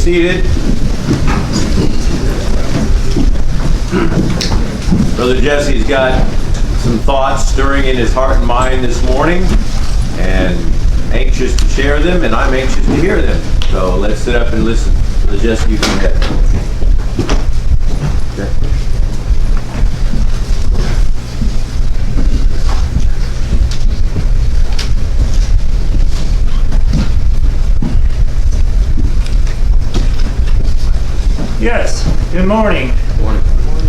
seated. Brother Jesse's got some thoughts stirring in his heart and mind this morning, and anxious to share them, and I'm anxious to hear them. So let's sit up and listen. Brother Jesse, you can head. Okay. Yes, good morning. Good morning.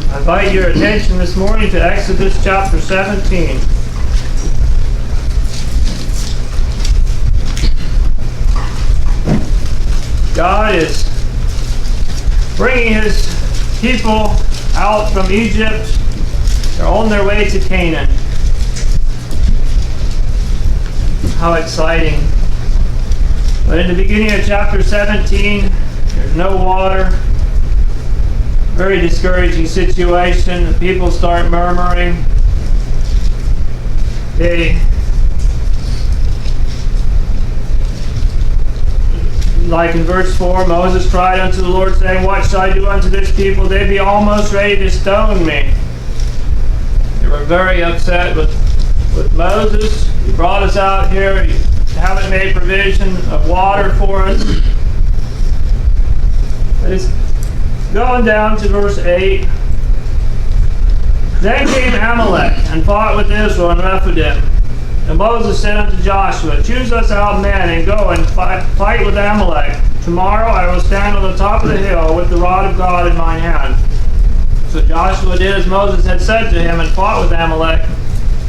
I invite your attention this morning to Exodus chapter 17. God is bringing his people out from Egypt. They're on their way to Canaan. How exciting. But in the beginning of chapter 17, there's no water. Very discouraging situation. The people start murmuring. Like in verse 4, Moses cried unto the Lord, saying, What shall I do unto this people? They be almost ready to stone me. They were very upset with Moses. He brought us out here. You haven't made provision of water for us. But it's going down to verse 8. Then came Amalek and fought with Israel and Rephidim. And Moses said unto Joshua, Choose us out men and go and fight with Amalek. Tomorrow I will stand on the top of the hill with the rod of God in mine hand. So Joshua did as Moses had said to him and fought with Amalek.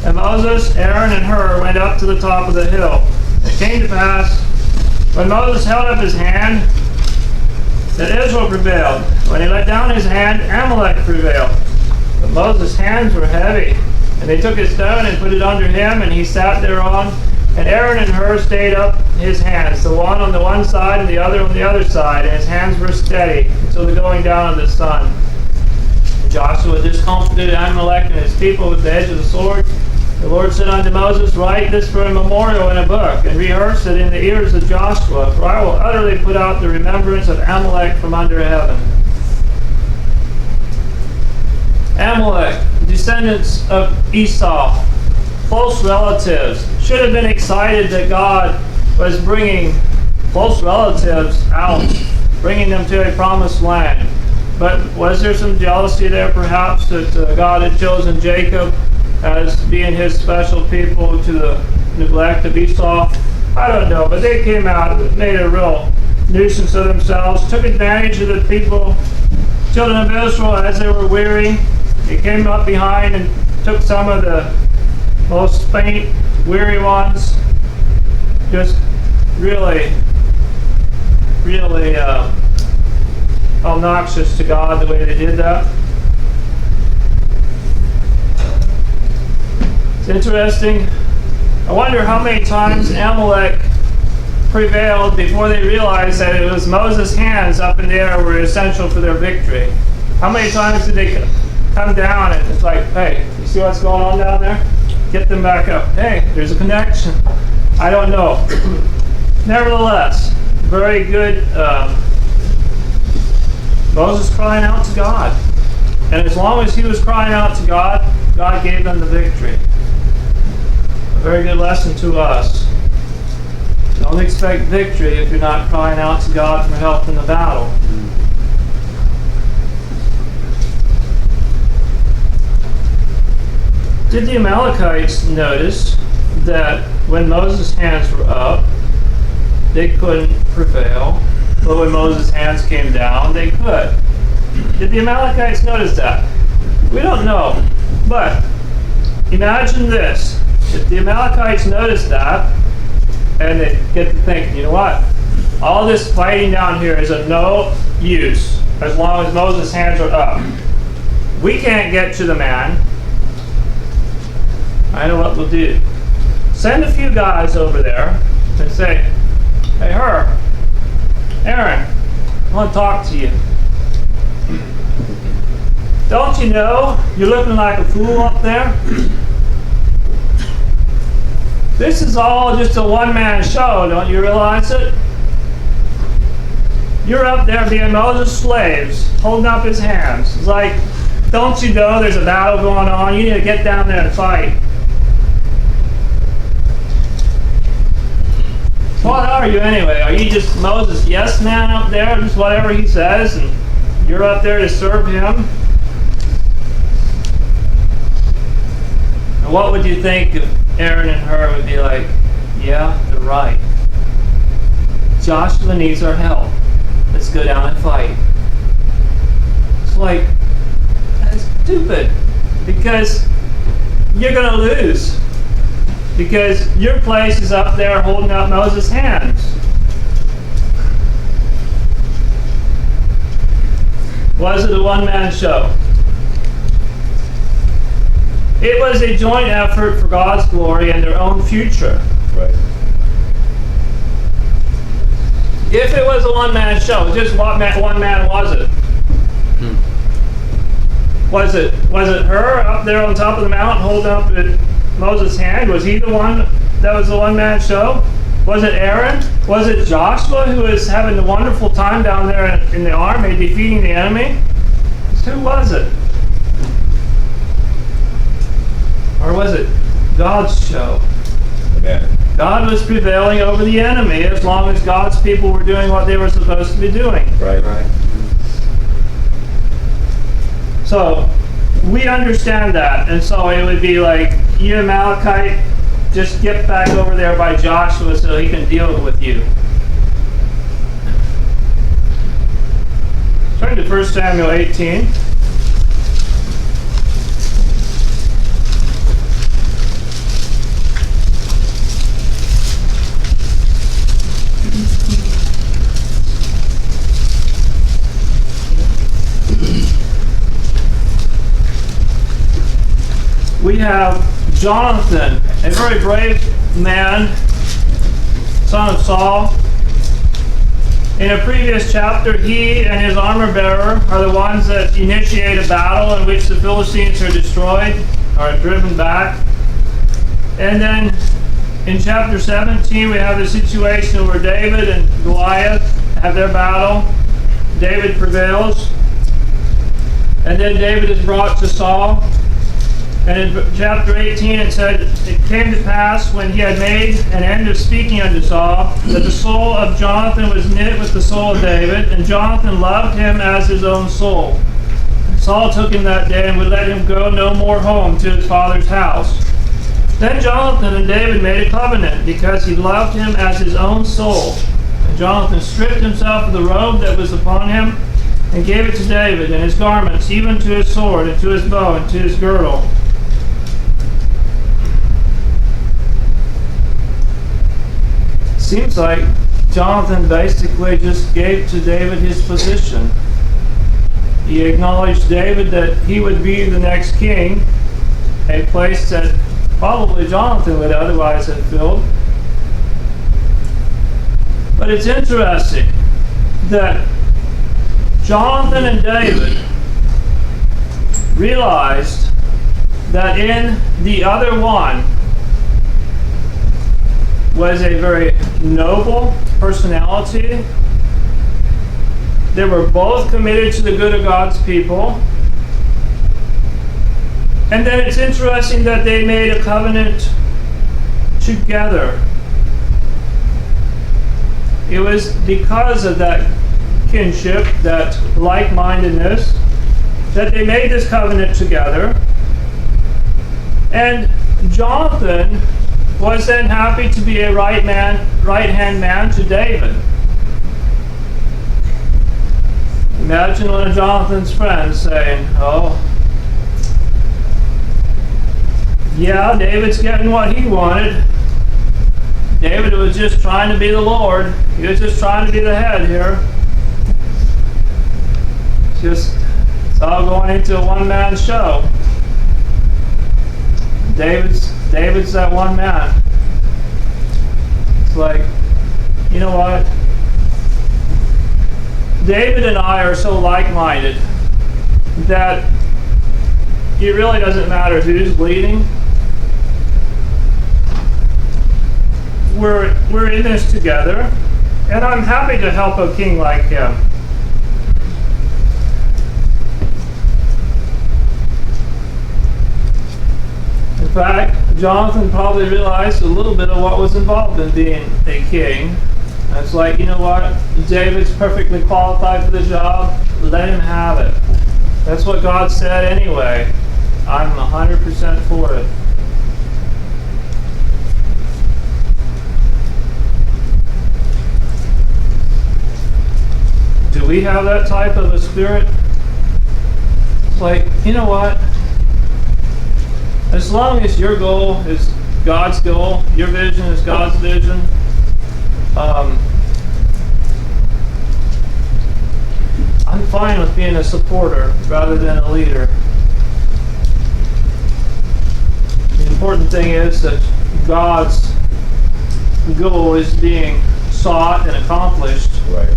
And Moses, Aaron, and Hur went up to the top of the hill. And it came to pass, when Moses held up his hand, that Israel prevailed. When he let down his hand, Amalek prevailed. But Moses' hands were heavy. And they took a stone and put it under him, and he sat thereon. And Aaron and Hur stayed up his hands, the one on the one side and the other on the other side. And his hands were steady until the going down of the sun. And Joshua discomfited Amalek and his people with the edge of the sword. The Lord said unto Moses, Write this for a memorial in a book, and rehearse it in the ears of Joshua, for I will utterly put out the remembrance of Amalek from under heaven. Amalek, descendants of Esau, close relatives, should have been excited that God was bringing close relatives out, bringing them to a promised land. But was there some jealousy there perhaps that God had chosen Jacob as being his special people to the neglect of Esau? I don't know, but they came out, made a real nuisance of themselves, took advantage of the people, children of Israel, as they were weary. They came up behind and took some of the most faint, weary ones. Just really obnoxious to God the way they did that. It's interesting. I wonder how many times Amalek prevailed before they realized that it was Moses' hands up in the air were essential for their victory. How many times did they come down and it's like, hey, you see what's going on down there? Get them back up. Hey, there's a connection. I don't know. Nevertheless, very good. Moses crying out to God. And as long as he was crying out to God, God gave them the victory. A very good lesson to us. Don't expect victory if you're not crying out to God for help in the battle. Did the Amalekites notice that when Moses' hands were up, they couldn't prevail, but when Moses' hands came down, they could? Did the Amalekites notice that? We don't know, but imagine this. If the Amalekites notice that, and they get to thinking, you know what? All this fighting down here is of no use as long as Moses' hands are up. We can't get to the man. I know what we'll do. Send a few guys over there and say, Hey, Aaron, I want to talk to you. Don't you know you're looking like a fool up there? This is all just a one-man show, don't you realize it? You're up there being Moses' slaves, holding up his hands. It's like, don't you know there's a battle going on? You need to get down there and fight. What are you anyway? Are you just Moses' yes man up there, just whatever he says, and you're up there to serve him? And what would you think if Aaron and Hur would be like, yeah, they're right. Joshua needs our help. Let's go down and fight. It's like, that's stupid, because you're going to lose. Because your place is up there holding up Moses' hands. Was it a one-man show? It was a joint effort for God's glory and their own future. Right. If it was a one-man show, just what one man was it? Was it Hur up there on top of the mountain holding up Moses' hand? Was he the one that was the one-man show? Was it Aaron? Was it Joshua who was having a wonderful time down there in the army defeating the enemy? Who was it? Or was it God's show? Amen. God was prevailing over the enemy as long as God's people were doing what they were supposed to be doing. Right. So, we understand that. And so it would be like, you Amalekite, just get back over there by Joshua so he can deal with you. Turn to 1 Samuel 18. We have Jonathan, a very brave man, son of Saul. In a previous chapter, he and his armor bearer are the ones that initiate a battle in which the Philistines are destroyed, are driven back. And then in chapter 17, we have the situation where David and Goliath have their battle. David prevails. And then David is brought to Saul. And in chapter 18 it said, it came to pass when he had made an end of speaking unto Saul, that the soul of Jonathan was knit with the soul of David, and Jonathan loved him as his own soul. Saul took him that day and would let him go no more home to his father's house. Then Jonathan and David made a covenant, because he loved him as his own soul. And Jonathan stripped himself of the robe that was upon him, and gave it to David, and his garments, even to his sword, and to his bow, and to his girdle. Seems like Jonathan basically just gave to David his position. He acknowledged David that he would be the next king, a place that probably Jonathan would otherwise have filled. But it's interesting that Jonathan and David realized that in the other one was a very noble personality. They were both committed to the good of God's people. And then it's interesting that they made a covenant together. It was because of that kinship, that like-mindedness, that they made this covenant together. And Jonathan was then happy to be a right-hand man to David. Imagine one of Jonathan's friends saying, oh, yeah, David's getting what he wanted. David was just trying to be the Lord. He was just trying to be the head here. It's all going into a one-man show. David's that one man. It's like, you know what? David and I are so like-minded that it really doesn't matter who's leading. We're in this together. And I'm happy to help a king like him. In fact, Jonathan probably realized a little bit of what was involved in being a king. And it's like, you know what? David's perfectly qualified for the job. Let him have it. That's what God said anyway. I'm 100% for it. Do we have that type of a spirit? It's like, you know what? As long as your goal is God's goal, your vision is God's vision, I'm fine with being a supporter rather than a leader. The important thing is that God's goal is being sought and accomplished. Right.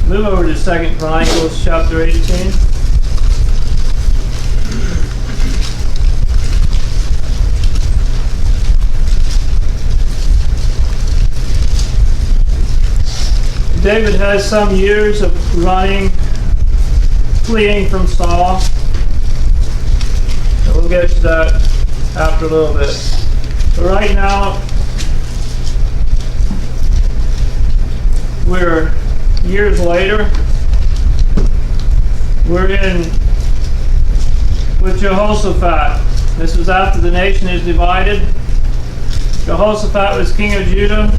Move over to 2 Chronicles chapter 18. David has some years of running, fleeing from Saul. And we'll get to that after a little bit. But right now, we're years later. We're in with Jehoshaphat. This is after the nation is divided. Jehoshaphat was king of Judah.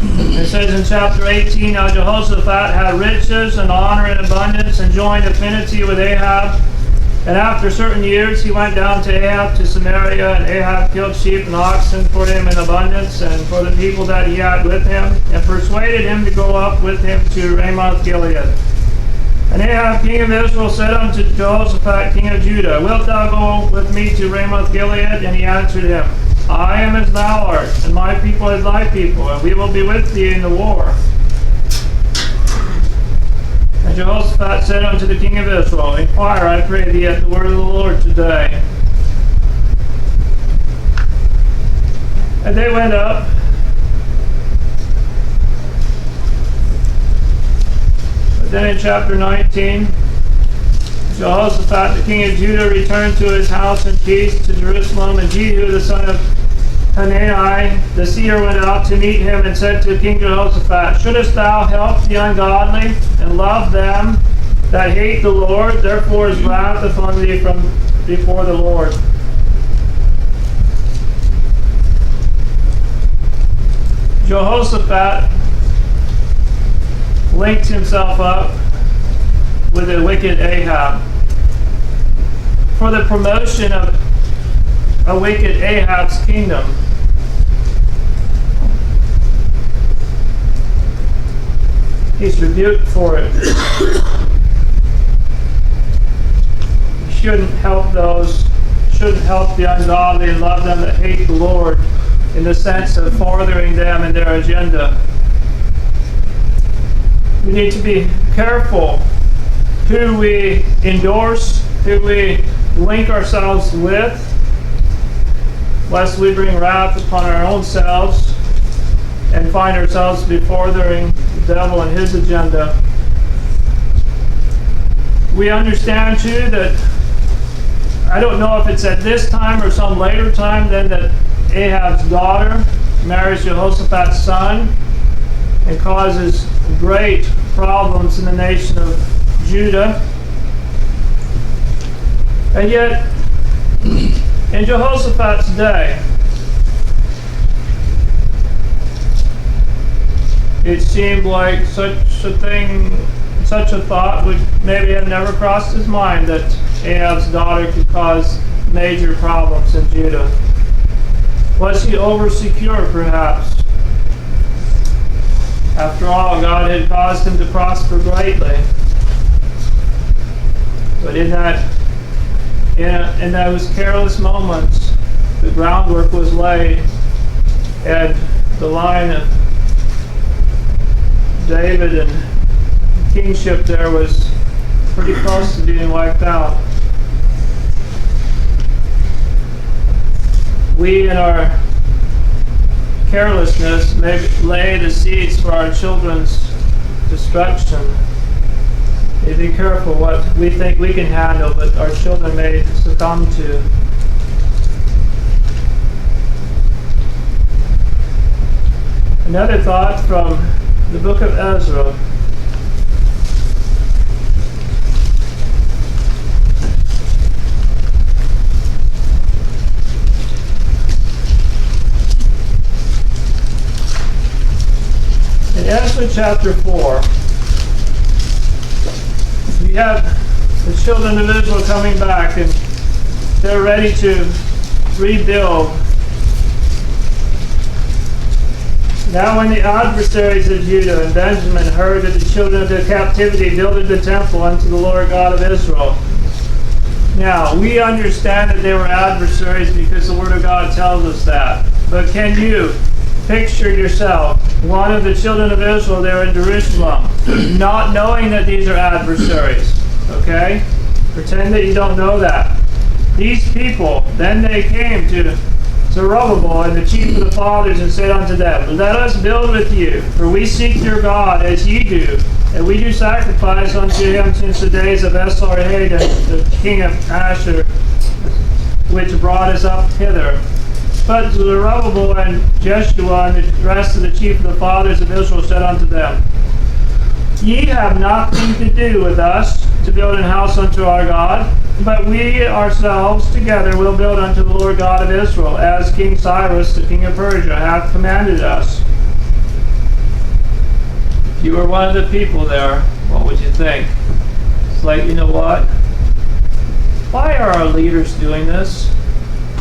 It says in chapter 18, now Jehoshaphat had riches and honor and abundance and joined affinity with Ahab. And after certain years he went down to Ahab to Samaria, and Ahab killed sheep and oxen for him in abundance and for the people that he had with him, and persuaded him to go up with him to Ramoth Gilead. And Ahab king of Israel said unto Jehoshaphat king of Judah, wilt thou go with me to Ramoth Gilead? And he answered him, I am as thou art, and my people as thy people, and we will be with thee in the war. And Jehoshaphat said unto the king of Israel, inquire, I pray thee, at the word of the Lord today. And they went up. But then in chapter 19, Jehoshaphat the king of Judah returned to his house in peace to Jerusalem, and Jehu the son of Hanani the seer went out to meet him and said to King Jehoshaphat, shouldest thou help the ungodly and love them that hate the Lord? Therefore is wrath upon thee from before the Lord. Jehoshaphat linked himself up with the wicked Ahab for the promotion of a wicked Ahab's kingdom. He's rebuked for it. He shouldn't help the ungodly and love them that hate the Lord, in the sense of furthering them in their agenda. We need to be careful who we endorse, who we link ourselves with, lest we bring wrath upon our own selves and find ourselves to be furthering the devil and his agenda. We understand too that, I don't know if it's at this time or some later time, then that Ahab's daughter marries Jehoshaphat's son and causes great problems in the nation of Judah. And yet, in Jehoshaphat's day, it seemed like such a thought would maybe have never crossed his mind, that Ahab's daughter could cause major problems in Judah. Was he over-secure, perhaps? After all, God had caused him to prosper greatly. But in those careless moments, the groundwork was laid, and the line of David and kingship there was pretty close to being wiped out. We in our carelessness may lay the seeds for our children's destruction. Be careful what we think we can handle, but our children may succumb to. Another thought from the book of Ezra. In Ezra chapter 4, we have the children of Israel coming back, and they're ready to rebuild. Now when the adversaries of Judah and Benjamin heard that the children of the captivity builded the temple unto the Lord God of Israel. Now, we understand that they were adversaries because the Word of God tells us that. But can you picture yourself, one of the children of Israel there in Jerusalem, not knowing that these are adversaries? Okay? Pretend that you don't know that. These people, then they came to Zerubbabel and the chief of the fathers and said unto them, Let us build with you, for we seek your God as ye do, and we do sacrifice unto him since the days of Esarhaddon, the king of Asher, which brought us up hither. But Zerubbabel and Jeshua and the rest of the chief of the fathers of Israel said unto them, Ye have nothing to do with us to build an house unto our God, but we ourselves together will build unto the Lord God of Israel, as King Cyrus, the king of Persia, hath commanded us. If you were one of the people there, what would you think? It's like, you know what? Why are our leaders doing this?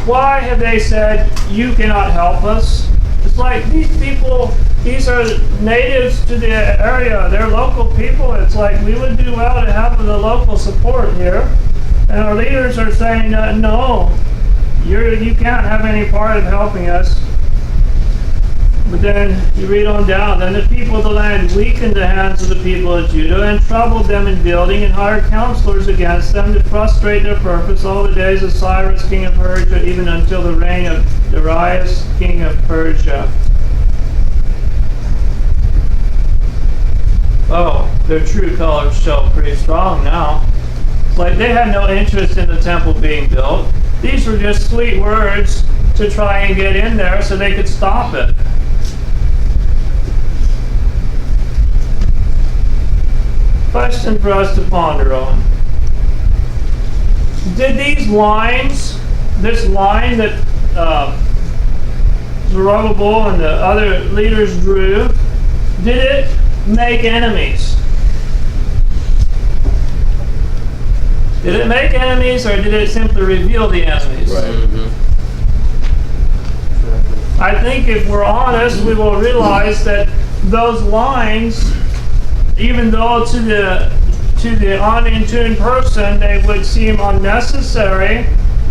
Why have they said, you cannot help us? It's like these people, these are natives to the area. They're local people. It's like we would do well to have the local support here. And our leaders are saying, no, you can't have any part of helping us. But then you read on down, then the people of the land weakened the hands of the people of Judah and troubled them in building and hired counselors against them to frustrate their purpose all the days of Cyrus, king of Persia, even until the reign of Darius, king of Persia. Oh, their true colors show pretty strong now. It's like they had no interest in the temple being built. These were just sweet words to try and get in there so they could stop it. Question for us to ponder on. Did these lines, this line that Zerubbabel and the other leaders drew, did it make enemies? Did it make enemies, or did it simply reveal the enemies? Right. Mm-hmm. I think if we're honest, we will realize that those lines, even though to the unintuned person they would seem unnecessary,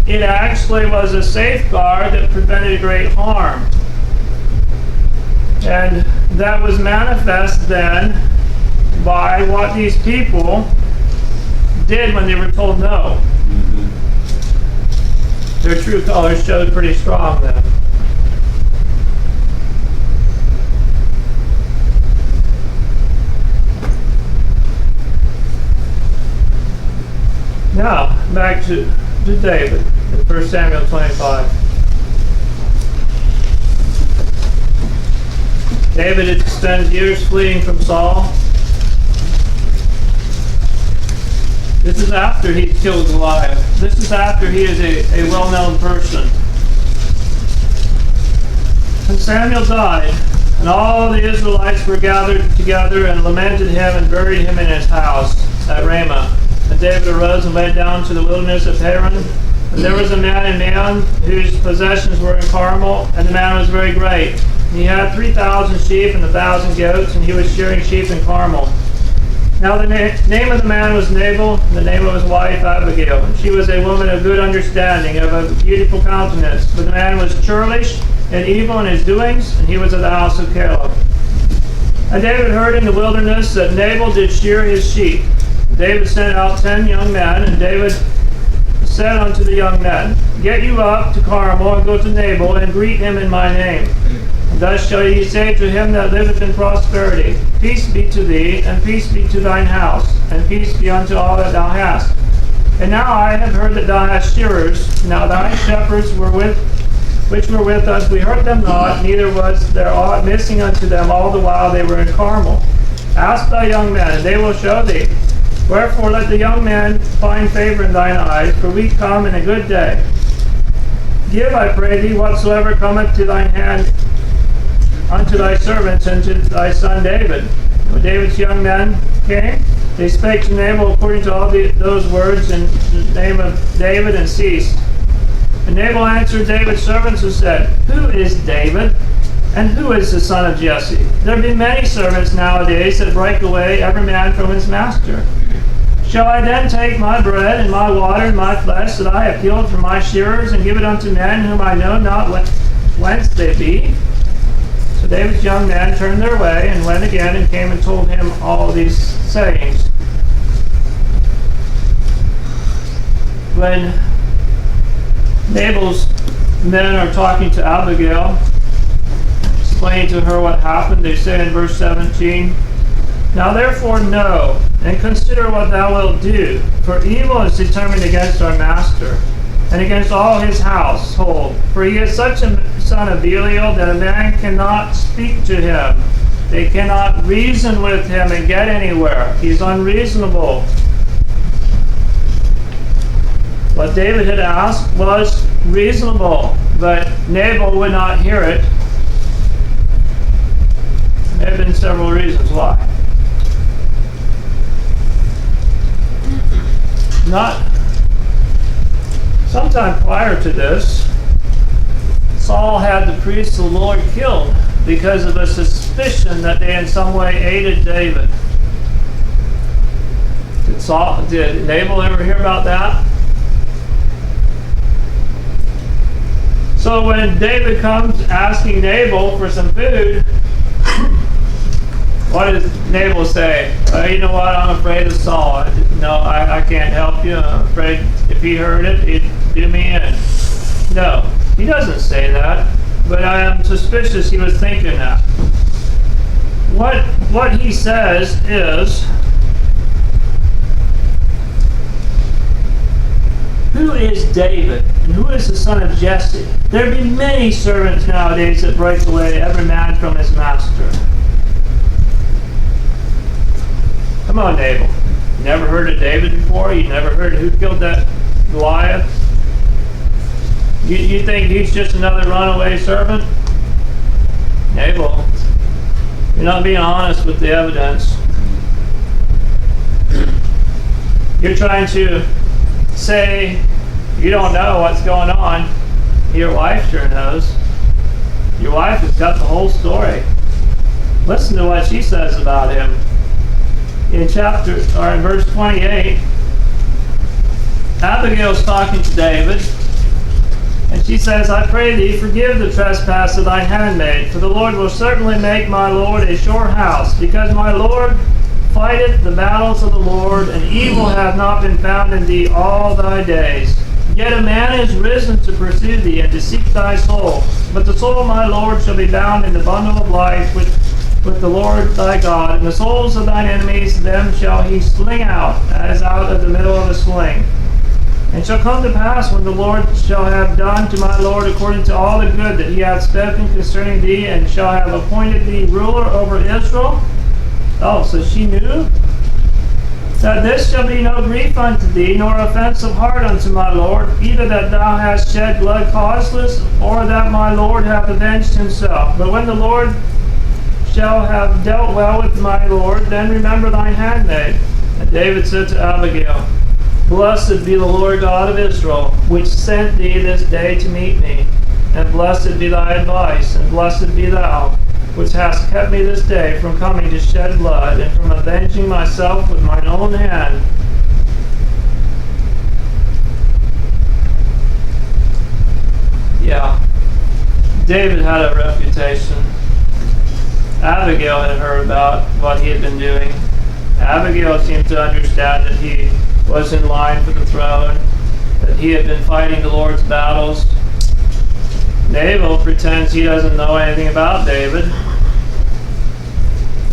it actually was a safeguard that prevented great harm. And that was manifest then by what these people did when they were told no. Mm-hmm. Their true colors showed pretty strong then. Now, back to David in 1 Samuel 25. David had spent years fleeing from Saul. This is after he killed Goliath. This is after he is a well-known person. When Samuel died, and all the Israelites were gathered together and lamented him and buried him in his house at Ramah. And David arose and went down to the wilderness of Haran. And there was a man in Maon whose possessions were in Carmel, and the man was very great. And he had 3,000 sheep and 1,000 goats, and he was shearing sheep in Carmel. Now the name of the man was Nabal, and the name of his wife Abigail. And she was a woman of good understanding, of a beautiful countenance. But the man was churlish and evil in his doings, and he was of the house of Caleb. And David heard in the wilderness that Nabal did shear his sheep. David sent out 10 young men, and David said unto the young men, Get you up to Carmel, and go to Nabal, and greet him in my name. And Thus shall ye say to him that liveth in prosperity, Peace be to thee, and peace be to thine house, and peace be unto all that thou hast. And now I have heard that thou hast shearers. Now thy shepherds which were with us, we hurt them not, neither was there aught missing unto them all the while they were in Carmel. Ask thy young men, and they will show thee. Wherefore let the young men find favor in thine eyes, for we come in a good day. Give, I pray thee, whatsoever cometh to thine hand unto thy servants and to thy son David. And when David's young men came, they spake to Nabal according to all those words in the name of David, and ceased. And Nabal answered David's servants and said, Who is David? And who is the son of Jesse? There be many servants nowadays that break away every man from his master. Shall I then take my bread and my water and my flesh that I have killed from my shearers, and give it unto men whom I know not whence they be? So David's young men turned their way, and went again, and came and told him all these sayings. When Nabal's men are talking to Abigail, explaining to her what happened, they say in verse 17, Now therefore know, and consider what thou wilt do, for evil is determined against our master, and against all his household. For he is such a son of Belial that a man cannot speak to him. They cannot reason with him and get anywhere. He's unreasonable. What David had asked was reasonable, but Nabal would not hear it. There have been several reasons why. Sometime prior to this, Saul had the priests of the Lord killed because of a suspicion that they in some way aided David. Did Nabal ever hear about that? So when David comes asking Nabal for some food, what does Nabal say? You know what, I'm afraid of Saul. No, I can't help you. I'm afraid if he heard it, he'd do me in. No, he doesn't say that, but I am suspicious he was thinking that. What he says is, Who is David, and who is the son of Jesse? There be many servants nowadays that break away every man from his master. Come on, Nabal. You never heard of David before? You never heard who killed that Goliath? You think he's just another runaway servant? Nabal, you're not being honest with the evidence. You're trying to say you don't know what's going on. Your wife sure knows. Your wife has got the whole story. Listen to what she says about him. In verse 28, Abigail's talking to David, and she says, I pray thee, forgive the trespass of thine handmaid, for the Lord will certainly make my Lord a sure house, because my Lord fighteth the battles of the Lord, and evil hath not been found in thee all thy days. Yet a man is risen to pursue thee, and to seek thy soul. But the soul of my Lord shall be bound in the bundle of life with the Lord thy God, and the souls of thine enemies, them shall he sling out, as out of the middle of a sling. And shall come to pass, when the Lord shall have done to my Lord according to all the good that he hath spoken concerning thee, and shall have appointed thee ruler over Israel. Oh, so she knew that this shall be no grief unto thee, nor offense of heart unto my Lord, either that thou hast shed blood causeless, or that my Lord hath avenged himself. But when the Lord shall have dealt well with my Lord, then remember thine handmaid. And David said to Abigail, Blessed be the Lord God of Israel, which sent thee this day to meet me. And blessed be thy advice, and blessed be thou, which hast kept me this day from coming to shed blood, and from avenging myself with mine own hand. Yeah, David had a reputation. Abigail had heard about what he had been doing. Abigail seemed to understand that he was in line for the throne, that he had been fighting the Lord's battles. Nabal pretends he doesn't know anything about David.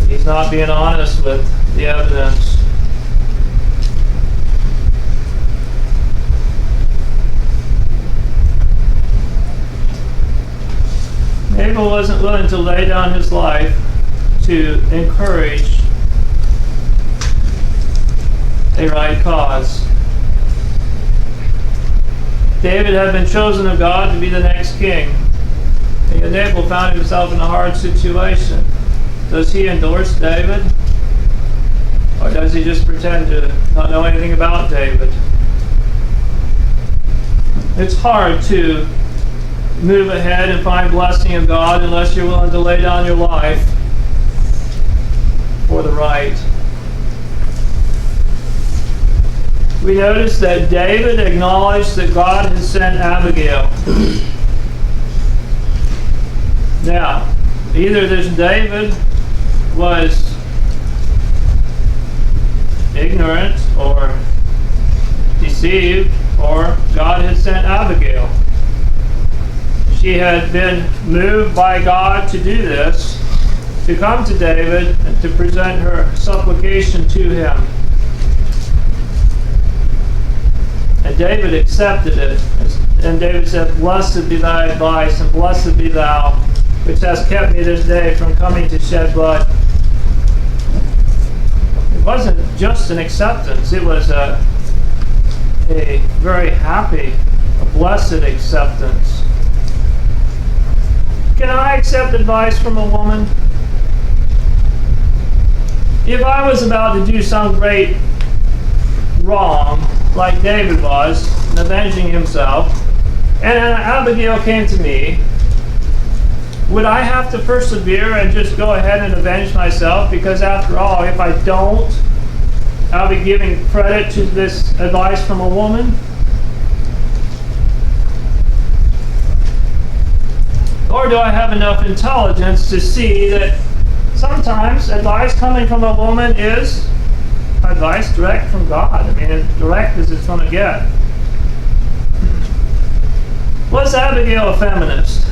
He's not being honest with the evidence. Nabal wasn't willing to lay down his life to encourage a right cause. David had been chosen of God to be the next king. And Nabal found himself in a hard situation. Does he endorse David? Or does he just pretend to not know anything about David? It's hard to move ahead and find blessing of God unless you're willing to lay down your life for the right. We notice that David acknowledged that God had sent Abigail. Now, either this David was ignorant or deceived, or God had sent Abigail. She had been moved by God to do this, to come to David and to present her supplication to him. And David accepted it. And David said, "Blessed be thy advice, and blessed be thou, which hast kept me this day from coming to shed blood." It wasn't just an acceptance, it was a very happy, a blessed acceptance. Can I accept advice from a woman? If I was about to do some great wrong, like David was, in avenging himself, and Abigail came to me, would I have to persevere and just go ahead and avenge myself? Because after all, if I don't, I'll be giving credit to this advice from a woman. Or do I have enough intelligence to see that sometimes advice coming from a woman is advice direct from God? I mean, as direct as it's going to get. Was Abigail a feminist?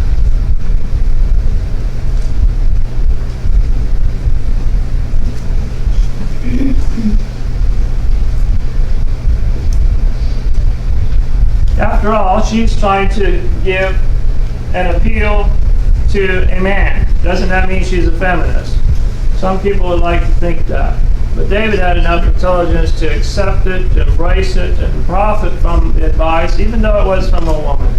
After all, she's trying to give an appeal to a man. Doesn't that mean she's a feminist? Some people would like to think that. But David had enough intelligence to accept it, to embrace it, and profit from the advice, even though it was from a woman.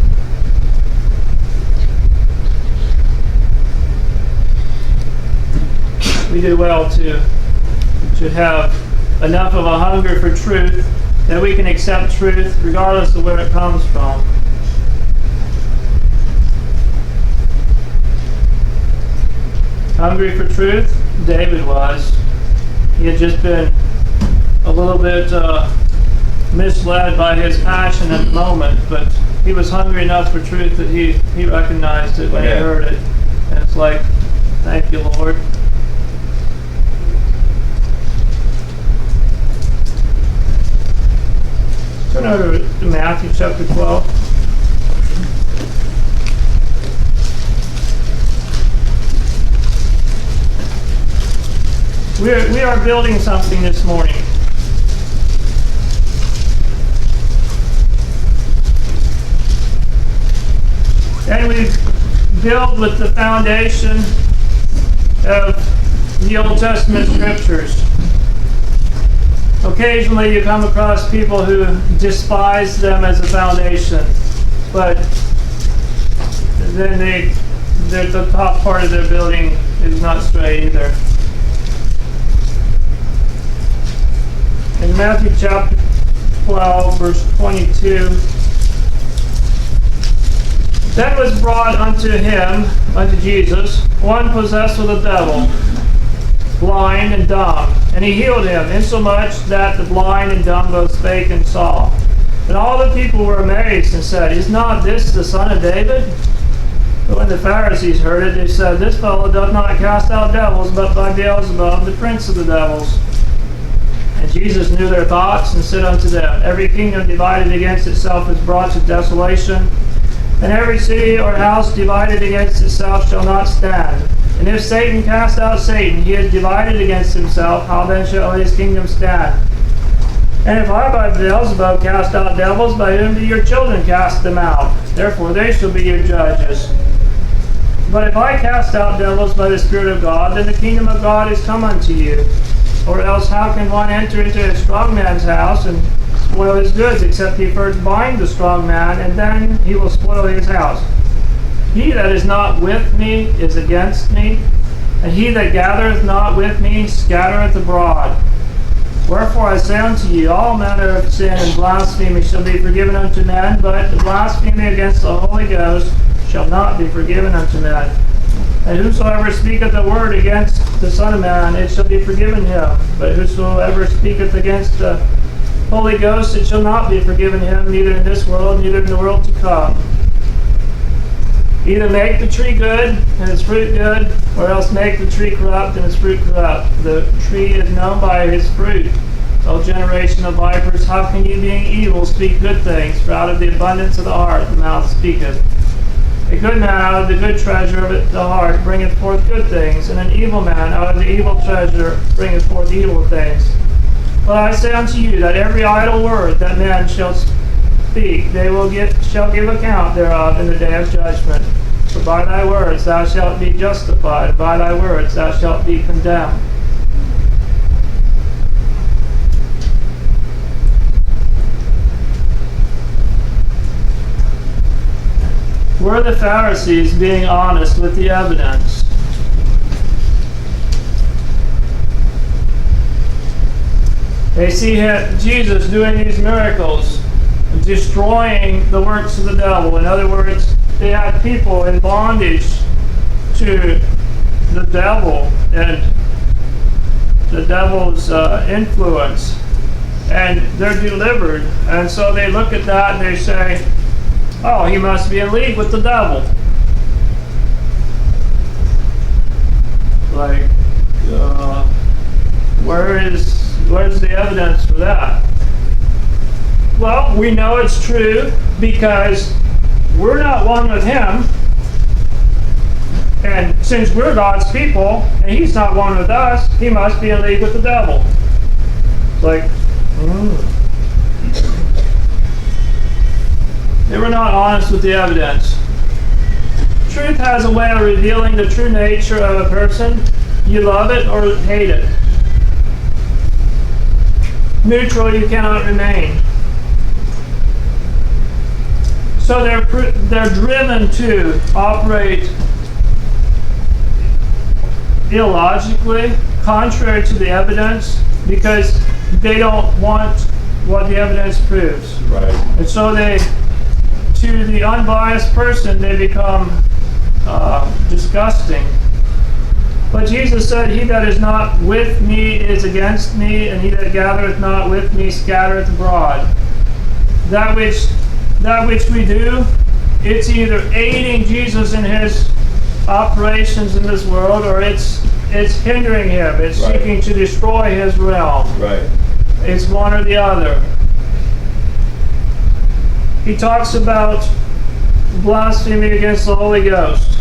We do well to have enough of a hunger for truth that we can accept truth regardless of where it comes from. Hungry for truth? David was. He had just been a little bit misled by his passion at the moment, but he was hungry enough for truth that he recognized it when he heard it. And it's like, thank you, Lord. Turn over to Matthew chapter 12. We are building something this morning. And we build with the foundation of the Old Testament scriptures. Occasionally you come across people who despise them as a foundation, but then the top part of their building is not straight either. In Matthew chapter 12, verse 22, "Then was brought unto him," unto Jesus, "one possessed with a devil, blind and dumb. And he healed him, insomuch that the blind and dumb both spake and saw. And all the people were amazed and said, Is not this the son of David? But when the Pharisees heard it, they said, This fellow doth not cast out devils, but by Beelzebub, the prince of the devils. And Jesus knew their thoughts, and said unto them, Every kingdom divided against itself is brought to desolation, And every city or house divided against itself shall not stand. And if Satan cast out Satan, he is divided against himself. How then shall his kingdom stand? And if I by Beelzebub cast out devils, by whom do your children cast them out? Therefore they shall be your judges. But if I cast out devils by the Spirit of God, then the kingdom of God is come unto you. Or else how can one enter into a strong man's house and spoil his goods, except he first bind the strong man, and then he will spoil his house? He that is not with me is against me, and he that gathereth not with me scattereth abroad. Wherefore I say unto you, all manner of sin and blasphemy shall be forgiven unto men, but the blasphemy against the Holy Ghost shall not be forgiven unto men. And whosoever speaketh a word against the Son of Man, it shall be forgiven him. But whosoever speaketh against the Holy Ghost, it shall not be forgiven him, neither in this world, neither in the world to come. Either make the tree good and its fruit good, or else make the tree corrupt and its fruit corrupt. The tree is known by his fruit. O generation of vipers, how can you, being evil, speak good things? For out of the abundance of the heart the mouth speaketh. A good man out of the good treasure of the heart bringeth forth good things, and an evil man out of the evil treasure bringeth forth evil things. But I say unto you that every idle word that man shall speak, shall give account thereof in the day of judgment. For by thy words thou shalt be justified, and by thy words thou shalt be condemned. Were the Pharisees being honest with the evidence? They see Jesus doing these miracles, destroying the works of the devil. In other words, they had people in bondage to the devil and the devil's influence, and they're delivered. And so they look at that and they say, oh, he must be in league with the devil. Like, where's the evidence for that? Well, we know it's true because we're not one with him. And since we're God's people and he's not one with us, he must be in league with the devil. It's like, They were not honest with the evidence. Truth has a way of revealing the true nature of a person. You love it or hate it. Neutral you cannot remain. So they're driven to operate illogically, contrary to the evidence, because they don't want what the evidence proves. Right. And so to the unbiased person, they become disgusting. But Jesus said, he that is not with me is against me, and he that gathereth not with me scattereth abroad. That which we do, it's either aiding Jesus in his operations in this world, or it's hindering him. It's seeking to destroy his realm. Right. It's one or the other. He talks about blasphemy against the Holy Ghost.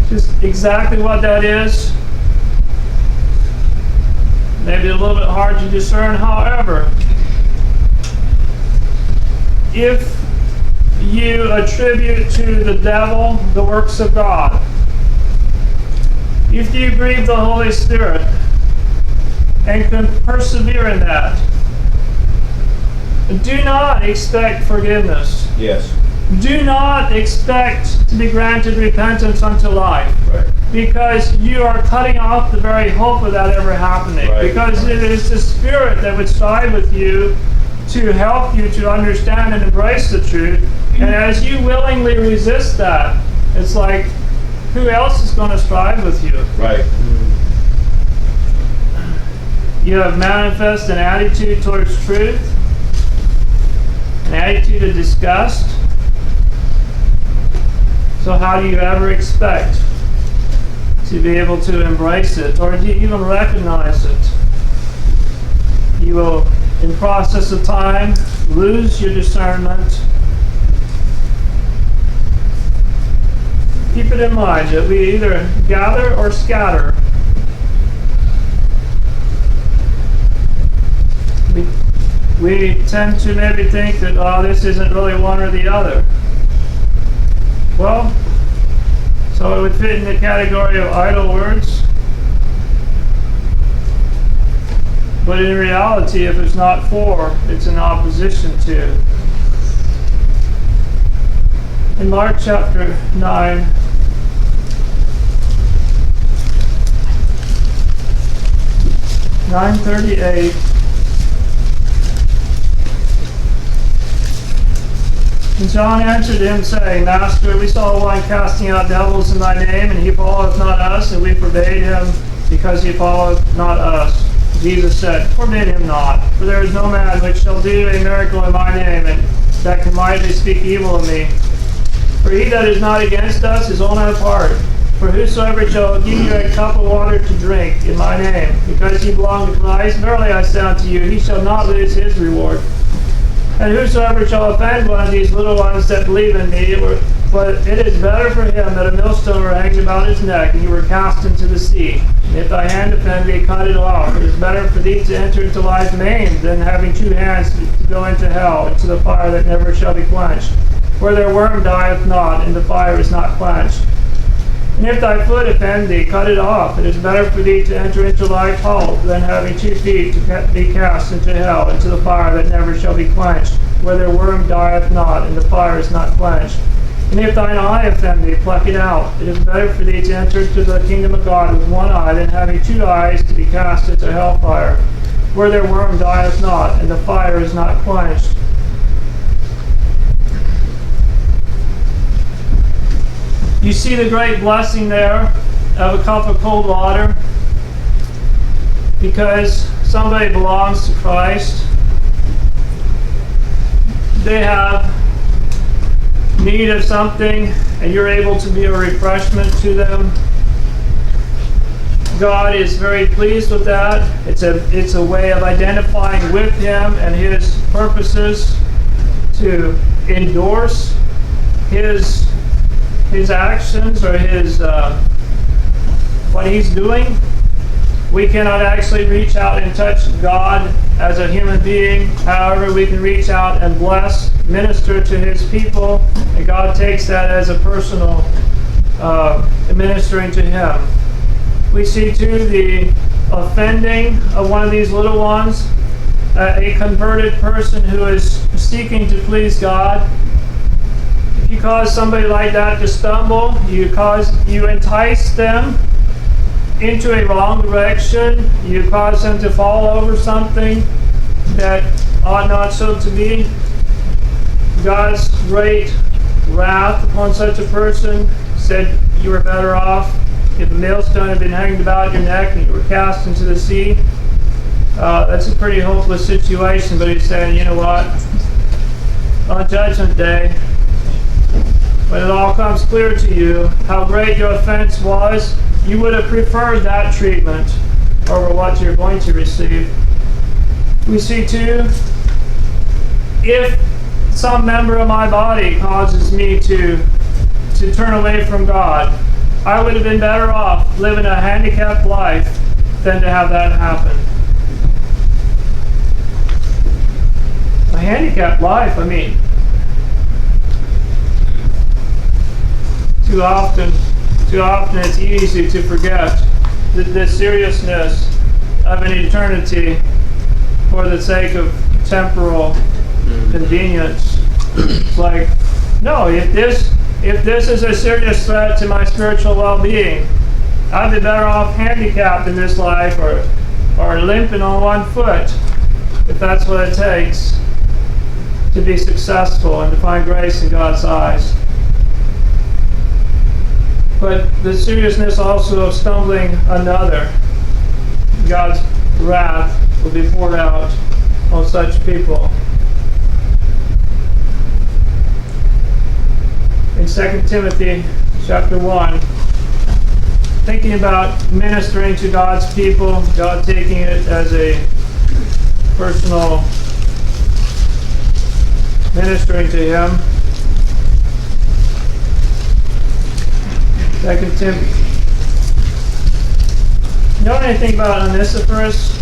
Just exactly what that is, maybe a little bit hard to discern. However, if you attribute to the devil the works of God, if you grieve the Holy Spirit and can persevere in that, do not expect forgiveness. Yes. Do not expect to be granted repentance unto life. Right. Because you are cutting off the very hope of that ever happening. Right. Because it is the Spirit that would side with you to help you to understand and embrace the truth. And as you willingly resist that, it's like, who else is going to strive with you? Right. You have manifest an attitude towards truth, an attitude of disgust. So how do you ever expect to be able to embrace it, or do you even recognize it? You will, in process of time, lose your discernment keep it in mind that we either gather or scatter. We tend to maybe think that, oh, this isn't really one or the other. Well, so it would fit in the category of idle words. But in reality, if it's not for, it's in opposition to. In Mark chapter 9, (9:38), and John answered him, saying, Master, we saw one casting out devils in thy name, and he followeth not us, and we forbade him, because he followeth not us. Jesus said, Forbid him not, for there is no man which shall do a miracle in my name, and that can mightily speak evil of me. For he that is not against us is on our part. For whosoever shall give you a cup of water to drink in my name, because ye belong to Christ, verily I say unto you, he shall not lose his reward. And whosoever shall offend one of these little ones that believe in me, but it is better for him that a millstone were hanged about his neck, and he were cast into the sea. And if thy hand offend thee, cut it off. It is better for thee to enter into life maimed, than having 2 hands to go into hell, into the fire that never shall be quenched, where their worm dieth not, and the fire is not quenched. And if thy foot offend thee, cut it off. It is better for thee to enter into life halt, than having 2 feet to be cast into hell, into the fire that never shall be quenched, where their worm dieth not, and the fire is not quenched. And if thine eye offend thee, pluck it out. It is better for thee to enter into the kingdom of God with 1 eye, than having 2 eyes to be cast into hellfire, where their worm dieth not, and the fire is not quenched. You see the great blessing there of a cup of cold water, because somebody belongs to Christ. They have need of something, and you're able to be a refreshment to them. God is very pleased with that. It's a way of identifying with Him and His purposes, to endorse His actions, or His what He's doing. We cannot actually reach out and touch God as a human being. However, we can reach out and bless, minister to His people, and God takes that as a personal ministering to Him. We see too the offending of one of these little ones, a converted person who is seeking to please God. If you cause somebody like that to stumble, you entice them into a wrong direction, you cause them to fall over something that ought not so to be. God's great wrath upon such a person said you were better off if a millstone had been hanged about your neck and you were cast into the sea. That's a pretty hopeless situation, but He's saying, you know what? On Judgment Day, when it all comes clear to you how great your offense was, you would have preferred that treatment over what you're going to receive. We see too, if some member of my body causes me to turn away from God, I would have been better off living a handicapped life than to have that happen. A handicapped life, I mean, too often it's easy to forget the seriousness of an eternity for the sake of temporal convenience. It's like, no, if this is a serious threat to my spiritual well-being, I'd be better off handicapped in this life, or limping on 1 foot, if that's what it takes to be successful and to find grace in God's eyes. But the seriousness also of stumbling another, God's wrath will be poured out on such people. In 2 Timothy chapter 1, thinking about ministering to God's people, God taking it as a personal ministering to Him. 2 Timothy. You know anything about Onesiphorus?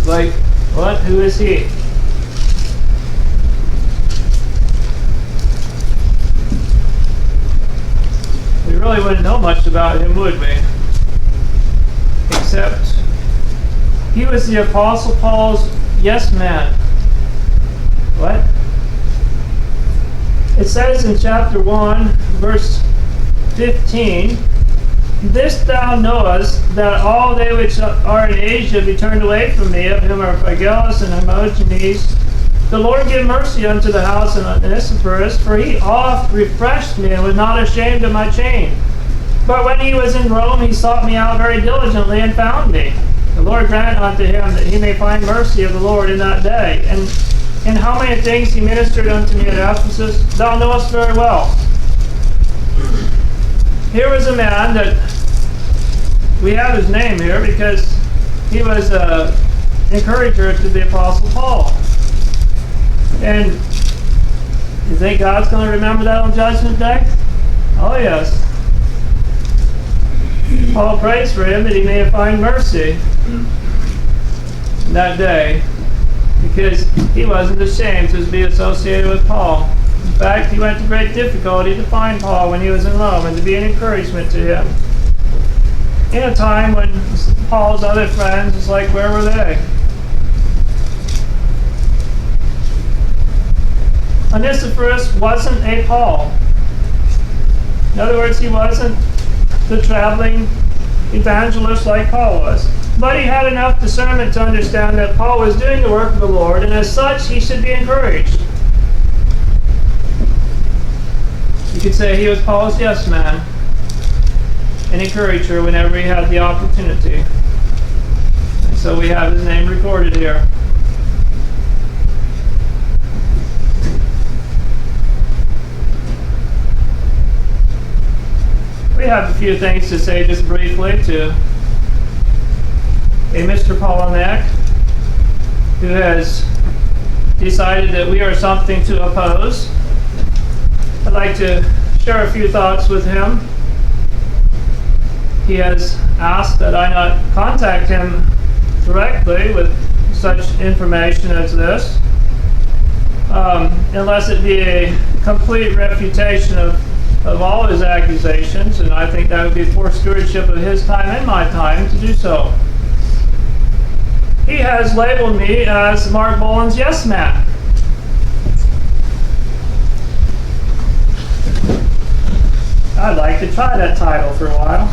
Like, what? Who is he? We really wouldn't know much about him, would we? Except he was the Apostle Paul's yes man. What? It says in chapter 1, verse 15, "This thou knowest, that all they which are in Asia be turned away from me, of whom are Phygellus and Hermogenes. The Lord give mercy unto the house of Onesiphorus, for he oft refreshed me and was not ashamed of my chain. But when he was in Rome, he sought me out very diligently and found me. The Lord grant unto him that he may find mercy of the Lord in that day. And how many things he ministered unto me at Ephesus, thou knowest very well." Here was a man that we have his name here because he was an encourager to the Apostle Paul. And you think God's going to remember that on Judgment Day? Oh, yes. Paul prays for him that he may find mercy that day, because he wasn't ashamed to be associated with Paul. In fact, he went to great difficulty to find Paul when he was in Rome and to be an encouragement to him. In a time when Paul's other friends was like, where were they? Onesiphorus wasn't a Paul. In other words, he wasn't the traveling evangelist like Paul was. But he had enough discernment to understand that Paul was doing the work of the Lord, and as such, he should be encouraged. You could say he was Paul's yes man, an encourager whenever he had the opportunity. And so we have his name recorded here. We have a few things to say just briefly to a Mr. Polanek, who has decided that we are something to oppose. I'd like to share a few thoughts with him. He has asked that I not contact him directly with such information as this, unless it be a complete refutation of all his accusations, and I think that would be poor stewardship of his time and my time to do so. He has labeled me as Mark Boland's yes man. I'd like to try that title for a while.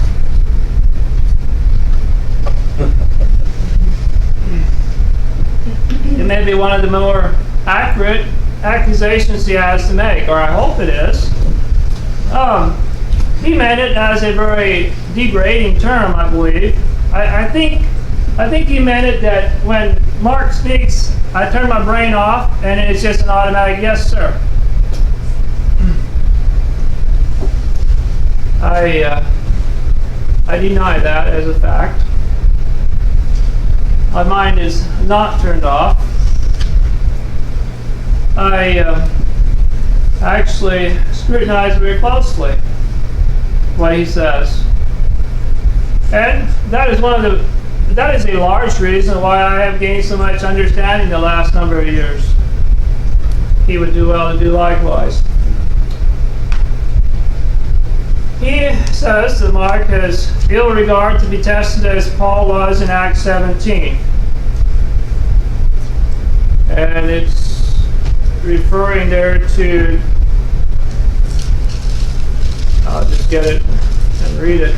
It may be one of the more accurate accusations he has to make, or I hope it is. He meant it as a very degrading term, I believe. I think he meant it that when Mark speaks, I turn my brain off and it's just an automatic yes, sir. I deny that as a fact. My mind is not turned off. I actually scrutinize very closely what he says, and that is a large reason why I have gained so much understanding the last number of years. He would do well to do likewise. He says that Mark has ill regard to be tested as Paul was in Acts 17. And it's referring there to, I'll just get it and read it.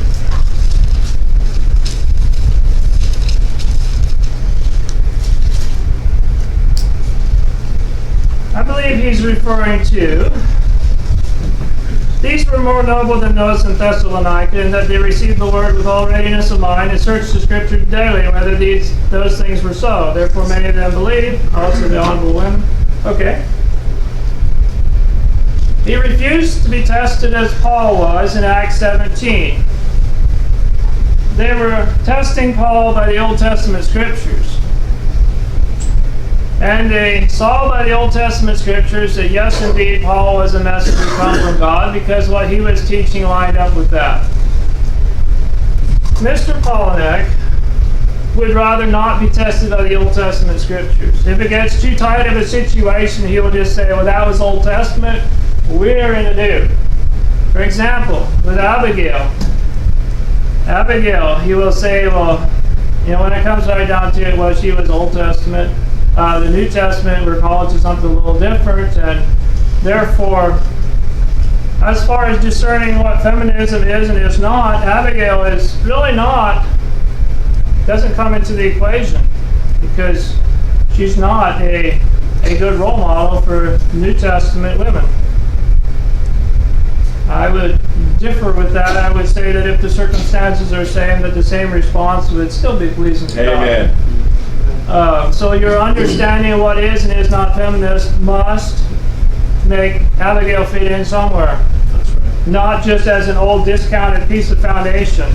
I believe he's referring to, these were more noble than those in Thessalonica, in that they received the word with all readiness of mind, and searched the Scriptures daily whether those things were so. Therefore many of them believed, also the honorable women. Okay. He refused to be tested as Paul was in Acts 17. They were testing Paul by the Old Testament Scriptures. And they saw by the Old Testament scriptures that yes, indeed, Paul was a messenger come from God because what he was teaching lined up with that. Mr. Polanek would rather not be tested by the Old Testament scriptures. If it gets too tight of a situation, he will just say, well, that was Old Testament, we're in the New. For example, with Abigail, he will say, well, when it comes right down to it, well, she was Old Testament. The New Testament, we're called to something a little different, and therefore, as far as discerning what feminism is and is not, Abigail is really doesn't come into the equation because she's not a good role model for New Testament women. I would differ with that. I would say that if the circumstances are same, that the same response would still be pleasing to Amen. God. So your understanding of what is and is not feminist must make Abigail fit in somewhere. That's right. Not just as an old discounted piece of foundation.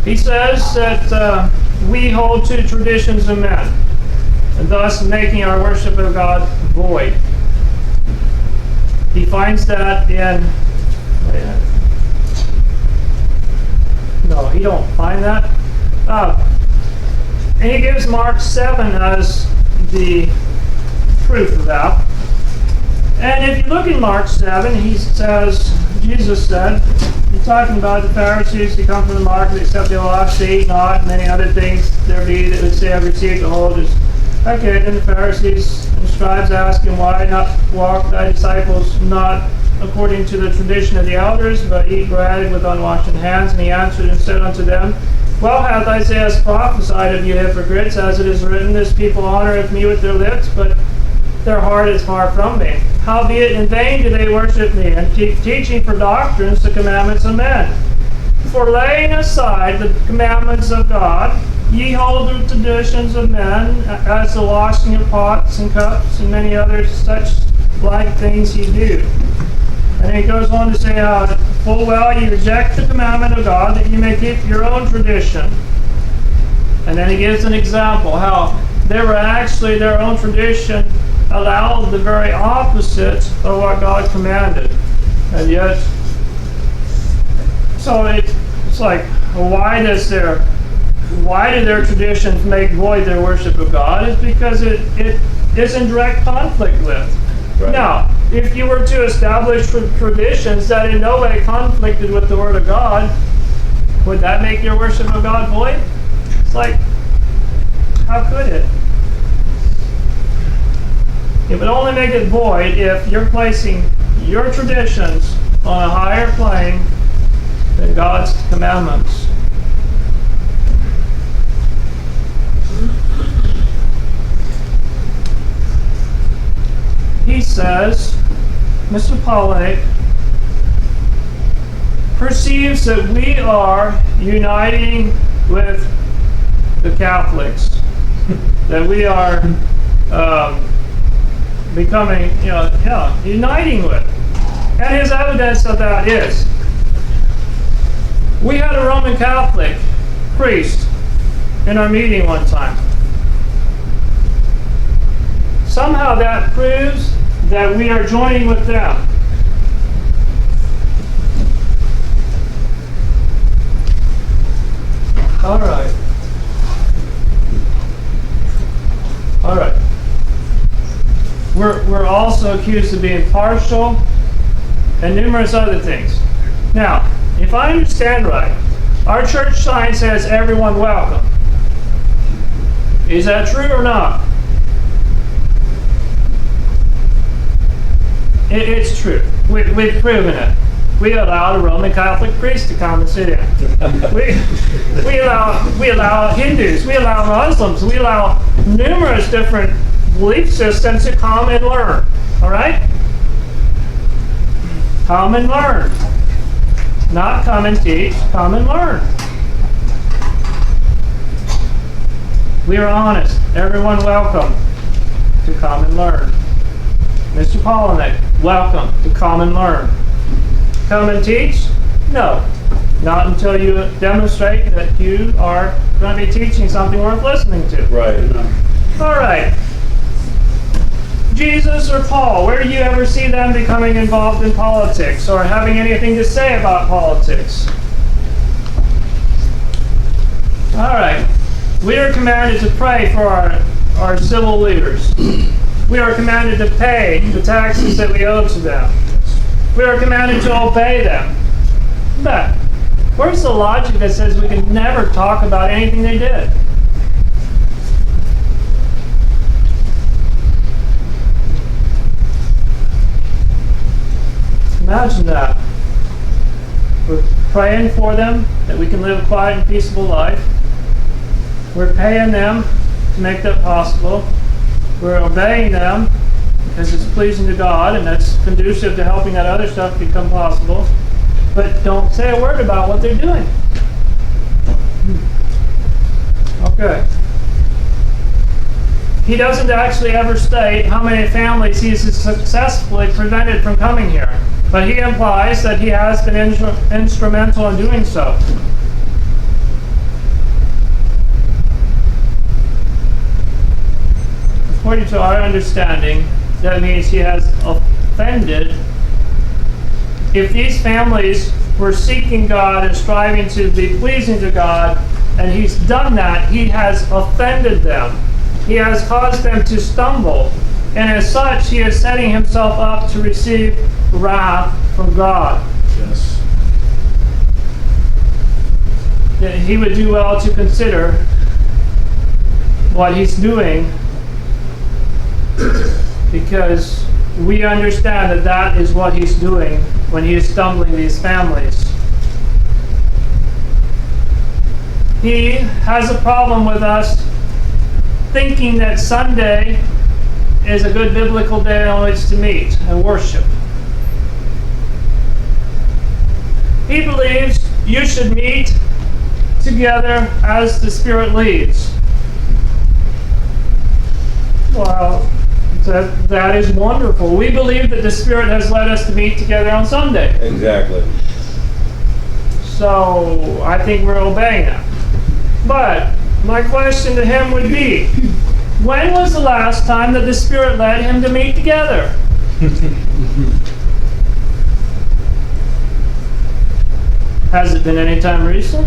He says that we hold to traditions of men, and thus making our worship of God void. He finds that in... No, he don't find that. And he gives Mark 7 as the proof of that. And if you look in Mark 7, he says, Jesus said, he's talking about the Pharisees who come from the market, except they will have to eat not, and many other things there be that would say, I've received the whole. Okay, then the Pharisees and scribes ask him, why not walk thy disciples not according to the tradition of the elders, but eat bread with unwashed hands? And he answered and said unto them, well hath Isaiah prophesied of you hypocrites, as it is written, this people honoreth me with their lips, but their heart is far from me. Howbeit in vain do they worship me, and keep teaching for doctrines the commandments of men. For laying aside the commandments of God, ye hold the traditions of men, as the washing of pots and cups, and many other such like things ye do. And he goes on to say, full well ye reject the commandment of God, that ye may keep your own tradition. And then he gives an example, how they were actually, their own tradition allowed the very opposite of what God commanded. And yet, so it's like, why do their traditions make void their worship of God? It's because it is in direct conflict with. Right. Now, if you were to establish traditions that in no way conflicted with the Word of God, would that make your worship of God void? It's like, how could it? It would only make it void if you're placing your traditions on a higher plane than God's commandments. He says, Mr. Polanek perceives that we are uniting with the Catholics, that we are becoming, uniting with. And his evidence of that is, we had a Roman Catholic priest in our meeting one time. Somehow that proves that we are joining with them. All right. We're also accused of being partial and numerous other things. Now, if I understand right, our church sign says everyone welcome. Is that true or not? It's true. We've proven it. We allow a Roman Catholic priest to come and sit in. We allow Hindus, we allow Muslims, we allow numerous different belief systems to come and learn. All right? Come and learn. Not come and teach, come and learn. We are honest. Everyone welcome to come and learn. Mr. Polanek, welcome to come and learn. Come and teach? No. Not until you demonstrate that you are going to be teaching something worth listening to. Right. All right. Jesus or Paul, where do you ever see them becoming involved in politics or having anything to say about politics? All right. We are commanded to pray for our civil leaders. We are commanded to pay the taxes that we owe to them. We are commanded to obey them. But where's the logic that says we can never talk about anything they did? Imagine that. We're praying for them, that we can live a quiet and peaceable life. We're paying them to make that possible. We're obeying them because it's pleasing to God and that's conducive to helping that other stuff become possible. But don't say a word about what they're doing. Okay. He doesn't actually ever state how many families he's successfully prevented from coming here. But he implies that he has been instrumental in doing so. According to our understanding, that means he has offended. If these families were seeking God and striving to be pleasing to God, and he's done that, he has offended them. He has caused them to stumble. And as such, he is setting himself up to receive wrath from God. Yes. He would do well to consider what he's doing, because we understand that that is what he's doing when he is stumbling these families. He has a problem with us thinking that Sunday is a good biblical day on which to meet and worship. He believes you should meet together as the Spirit leads. Well, that is wonderful. We believe that the Spirit has led us to meet together on Sunday. Exactly. So I think we're obeying that. But my question to him would be, when was the last time that the Spirit led him to meet together? Has it been any time recent?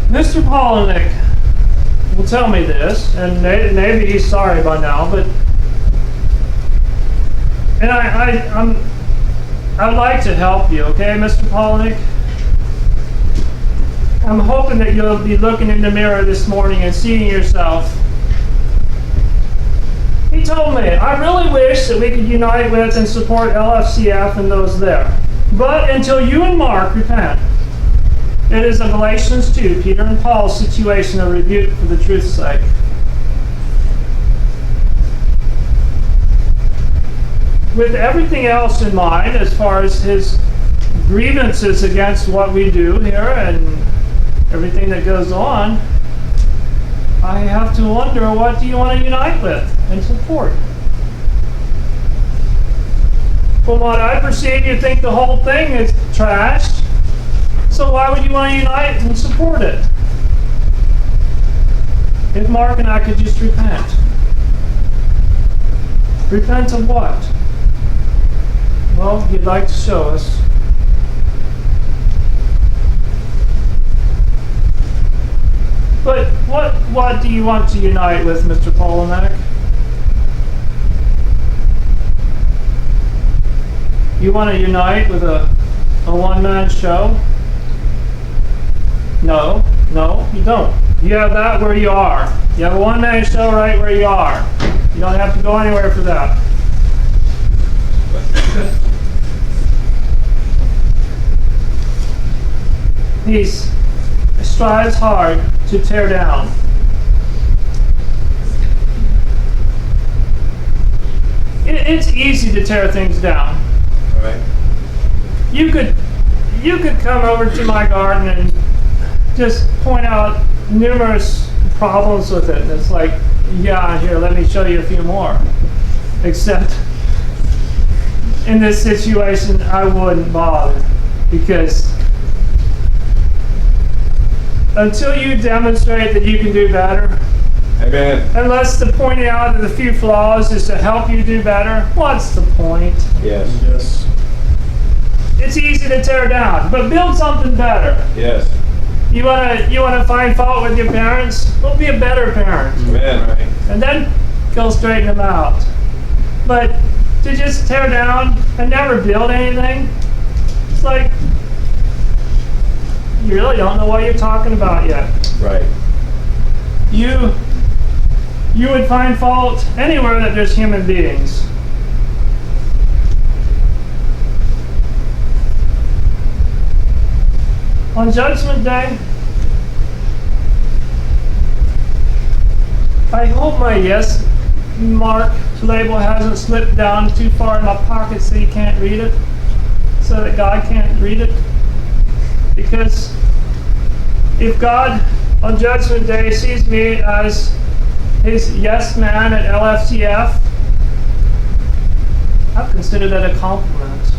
Mr. Polanek will tell me this, and maybe he's sorry by now, but and I'd like to help you, okay, Mr. Polanek? I'm hoping that you'll be looking in the mirror this morning and seeing yourself. He told me, I really wish that we could unite with and support LFCF and those there. But until you and Mark repent, it is a Galatians 2, Peter and Paul's situation, a rebuke for the truth's sake. With everything else in mind, as far as his grievances against what we do here and everything that goes on, I have to wonder, what do you want to unite with and support? From what I perceive, you think the whole thing is trashed. So why would you want to unite and support it? If Mark and I could just repent. Repent of what? Well, he'd like to show us. But what do you want to unite with, Mr. Polanek? You want to unite with a one-man show? No, you don't. You have that where you are. You have a one-man show right where you are. You don't have to go anywhere for that. He strives hard to tear down. It's easy to tear things down. All right. You could come over to my garden and just point out numerous problems with it. And it's like, yeah, here, let me show you a few more. Except in this situation, I wouldn't bother, because until you demonstrate that you can do better, Amen. unless the pointing out of the few flaws is to help you do better, what's the point? Yes. Yes. It's easy to tear down, but build something better. Yes. You wanna find fault with your parents? Well, be a better parent, Amen. and then go straighten them out. But to just tear down and never build anything, it's like you really don't know what you're talking about yet. Right. You would find fault anywhere that there's human beings. On Judgment Day, I hope my yes mark label hasn't slipped down too far in my pocket so you can't read it, so that God can't read it. Because if God on Judgment Day sees me as his yes man at LFCF, I consider that a compliment.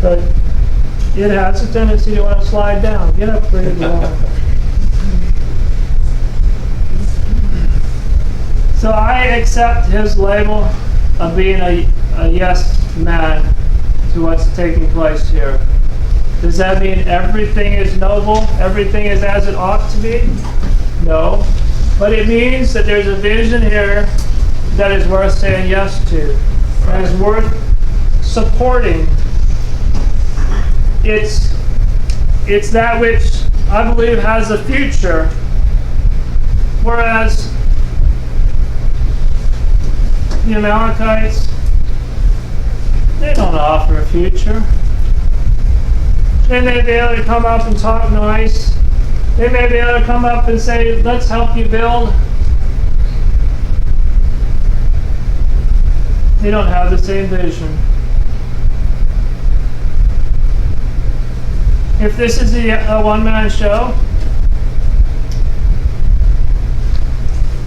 But it has a tendency to want to slide down. Get up pretty long. So I accept his label of being a yes man to what's taking place here. Does that mean everything is noble? Everything is as it ought to be? No. But it means that there's a vision here that is worth saying yes to. That is worth supporting. It's that which I believe has a future. Whereas the Amalekites, they don't offer a future. They may be able to come up and talk nice. They may be able to come up and say, let's help you build. They don't have the same vision. If this is a one-man show,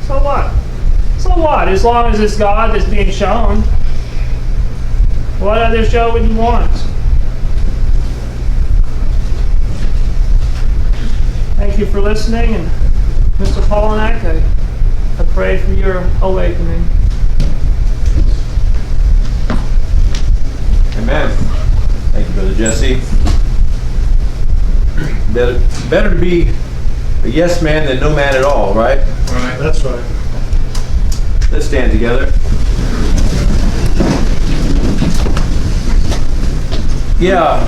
so what? So what? As long as it's God that's being shown, what other show would you want? Thank you for listening, and Mr. Polanek, I pray for your awakening. Amen. Thank you, Brother Jesse. Better to be a yes man than no man at all, right? Right. That's right. Let's stand together. Yeah.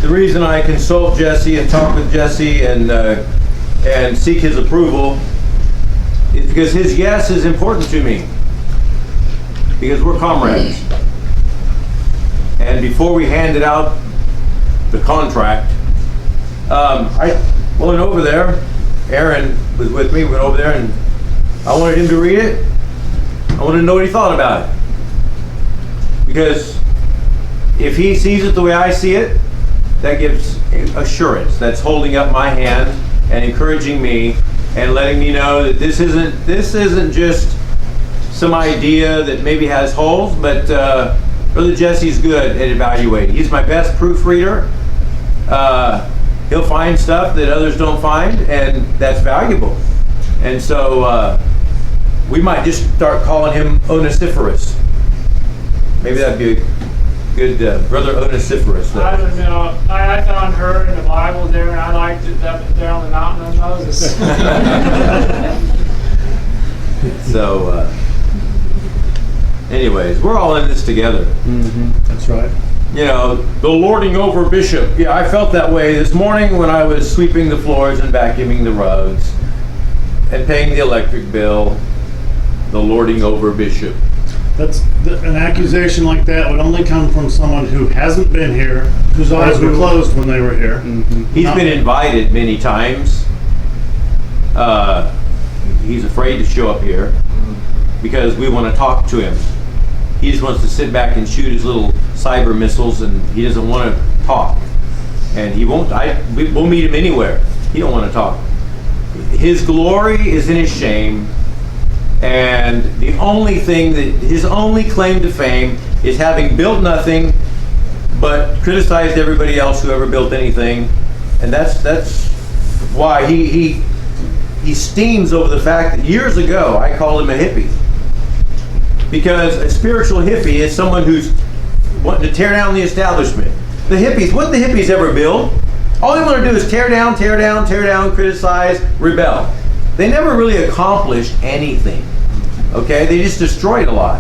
The reason I consult Jesse and talk with Jesse and seek his approval is because his yes is important to me. Because we're comrades. And before we handed out the contract, I went over there. Aaron was with me. We went over there, and I wanted him to read it. I wanted to know what he thought about it. Because if he sees it the way I see it, that gives assurance. That's holding up my hand and encouraging me and letting me know that this isn't just some idea that maybe has holes, but Brother Jesse's good at evaluating. He's my best proofreader. He'll find stuff that others don't find, and that's valuable. And so we might just start calling him Onesiphorus. Maybe that'd be a good Brother Onesiphorus. I don't know. I found her in the Bible there, and I liked it there on the mountain of Moses. So, anyways, we're all in this together. Mm-hmm. That's right. You know, the lording over bishop. Yeah, I felt that way this morning when I was sweeping the floors and vacuuming the rugs and paying the electric bill. The lording over bishop. An accusation like that would only come from someone who hasn't been here, whose eyes were closed when they were here. Mm-hmm. He's been invited many times. He's afraid to show up here because we want to talk to him. He just wants to sit back and shoot his little cyber missiles, and he doesn't want to talk. And he won't. We'll meet him anywhere. He don't want to talk. His glory is in his shame, and the only thing that his only claim to fame is having built nothing, but criticized everybody else who ever built anything, and that's why he steams over the fact that years ago I called him a hippie. Because a spiritual hippie is someone who's wanting to tear down the establishment. The hippies, what did the hippies ever build? All they want to do is tear down, criticize, rebel. They never really accomplished anything. Okay? They just destroyed a lot.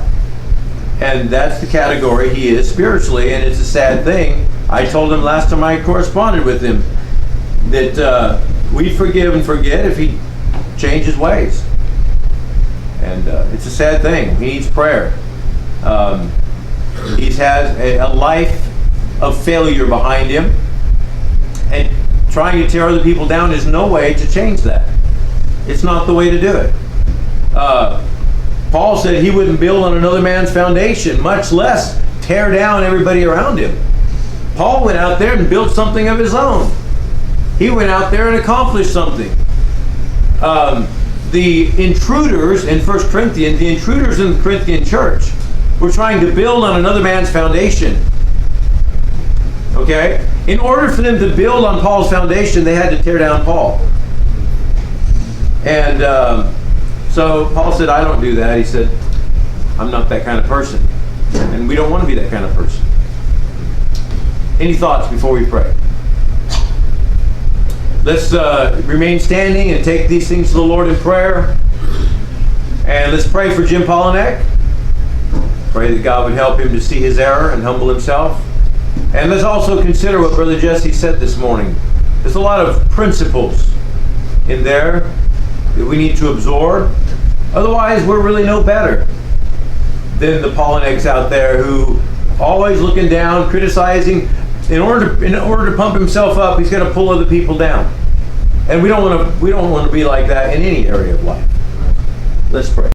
And that's the category he is spiritually, and it's a sad thing. I told him last time I corresponded with him that we'd forgive and forget if he changed his ways. And it's a sad thing. He needs prayer. He's had a life of failure behind him, and trying to tear other people down is no way to change that. It's not the way to do it. Paul said he wouldn't build on another man's foundation, much less tear down everybody around him. Paul went out there and built something of his own. He went out there and accomplished something. The intruders in 1 Corinthians, the intruders in the Corinthian church, were trying to build on another man's foundation. Okay? In order for them to build on Paul's foundation, they had to tear down Paul. And so Paul said, I don't do that. He said, I'm not that kind of person. And we don't want to be that kind of person. Any thoughts before we pray? Let's remain standing and take these things to the Lord in prayer. And let's pray for Jim Polanek. Pray that God would help him to see his error and humble himself. And let's also consider what Brother Jesse said this morning. There's a lot of principles in there that we need to absorb. Otherwise, we're really no better than the Polaneks out there who always looking down, criticizing. In order to pump himself up, he's got to pull other people down. And we don't want to be like that in any area of life. Let's pray.